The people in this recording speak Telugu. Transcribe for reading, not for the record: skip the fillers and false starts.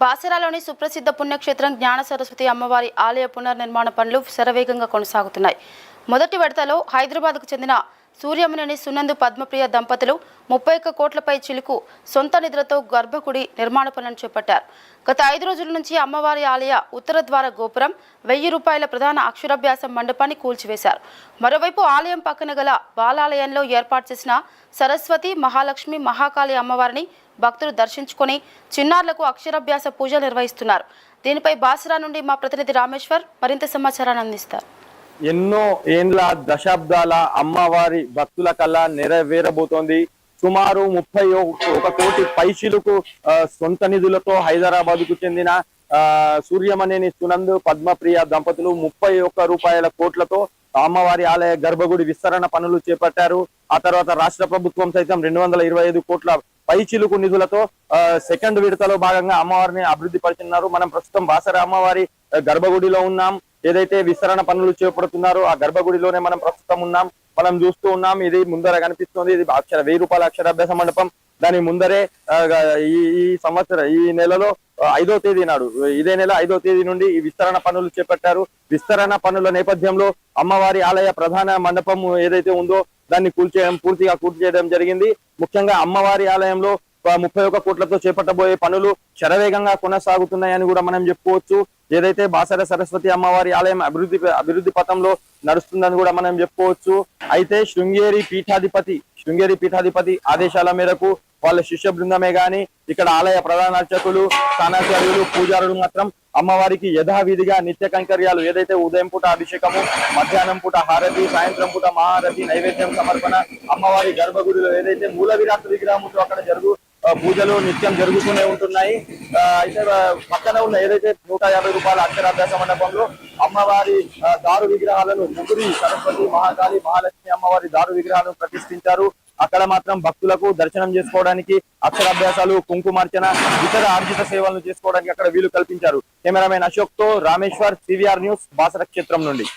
బాసరాలోని సుప్రసిద్ధ పుణ్యక్షేత్రం జ్ఞాన సరస్వతి అమ్మవారి ఆలయ పునర్నిర్మాణ పనులు శరవేగంగా కొనసాగుతున్నాయి. మొదటి విడతలో హైదరాబాద్కు చెందిన సూర్యమునేని సునందు పద్మప్రియ దంపతులు 31 కోట్లపై చిలుకు సొంత నిధులతో గర్భగుడి నిర్మాణ పనులను చేపట్టారు. గత 5 రోజుల నుంచి అమ్మవారి ఆలయ ఉత్తర ద్వార గోపురం 1000 రూపాయల ప్రధాన అక్షరాభ్యాస మండపాన్ని కూల్చివేశారు. మరోవైపు ఆలయం పక్కన గల బాలాలయంలో ఏర్పాటు చేసిన సరస్వతి, మహాలక్ష్మి, మహాకాళి అమ్మవారిని భక్తులు దర్శించుకొని చిన్నారులకు అక్షరాభ్యాస పూజలు నిర్వహిస్తున్నారు. దీనిపై బాసరా నుండి మా ప్రతినిధి రామేశ్వర్ మరింత సమాచారాన్ని అందిస్తారు. ఎన్నో ఏండ్ల దశాబ్దాల అమ్మవారి భక్తుల కల్లా నెరవేరబోతోంది. సుమారు 31 కోటి పైచిలకు సొంత నిధులతో హైదరాబాద్ కు చెందిన సూర్యమనేని సునందు పద్మప్రియ దంపతులు 31 రూపాయల కోట్లతో అమ్మవారి ఆలయ గర్భగుడి విస్తరణ పనులు చేపట్టారు. ఆ తర్వాత రాష్ట్ర ప్రభుత్వం సైతం 225 కోట్ల పైచిలుకు నిధులతో సెకండ్ విడతలో భాగంగా అమ్మవారిని అభివృద్ధి పరిచినారు. మనం ప్రస్తుతం బాసరా అమ్మవారి గర్భగుడిలో ఉన్నాం. ఏదైతే విస్తరణ పనులు చేపడుతున్నారో ఆ గర్భగుడిలోనే మనం ప్రస్తుతం ఉన్నాం. మనం చూస్తూ ఉన్నాం. ఇది ముందర కనిపిస్తుంది. ఇది 1000 రూపాయల అక్షరాభ్యాస మండపం. దాని ముందరే ఈ సంవత్సరం ఈ నెలలో 5వ తేదీ నాడు, ఇదే నెల 5వ తేదీ నుండి ఈ విస్తరణ పనులు చేపట్టారు. విస్తరణ పనుల నేపథ్యంలో అమ్మవారి ఆలయ ప్రధాన మండపం ఏదైతే ఉందో దాన్ని పూర్తిగా కూల్చేయడం జరిగింది. ముఖ్యంగా అమ్మవారి ఆలయంలో 31 కోట్లతో చేపట్టబోయే పనులు శరవేగంగా కొనసాగుతున్నాయని కూడా మనం చెప్పుకోవచ్చు. ఏదైతే బాసర సరస్వతి అమ్మవారి ఆలయం అభివృద్ధి పథంలో నడుస్తుందని కూడా మనం చెప్పుకోవచ్చు. అయితే శృంగేరి పీఠాధిపతి ఆదేశాల మేరకు వాళ్ళ శిష్య బృందమే గాని ఇక్కడ ఆలయ ప్రధాన అర్చకులు, స్థానాచార్యులు, పూజారులు మాత్రం అమ్మవారికి యథావిధిగా నిత్య కైంకర్యాలు ఏదైతే ఉదయం పూట అభిషేకము, మధ్యాహ్నం పూట హారతి, సాయంత్రం పూట మహారతి, నైవేద్యం సమర్పణ, అమ్మవారి గర్భగుడిలో ఏదైతే మూల విరాట్ విగ్రహంతో అక్కడ పూజలు నిత్యం జరుగుతూనే ఉంటున్నాయి. అయితే పక్కన ఉన్న ఏదైతే 150 రూపాయల అక్షరాభ్యాస మండపంలో అమ్మవారి దారు విగ్రహాలను ముగ్గురి సరస్వతి, మహాకాళి, మహాలక్ష్మి అమ్మవారి దారు విగ్రహాలను ప్రతిష్ఠించారు. అక్కడ మాత్రం భక్తులకు దర్శనం చేసుకోవడానికి, అక్షరాభ్యాసాలు, కుంకుమార్చన, ఇతర ఆర్జిత సేవలను చేసుకోవడానికి అక్కడ వీలు కల్పించారు. కెమెరామెన్ అశోక్ తో రామేశ్వర్, సివిఆర్ న్యూస్, బాసర క్షేత్రం నుండి.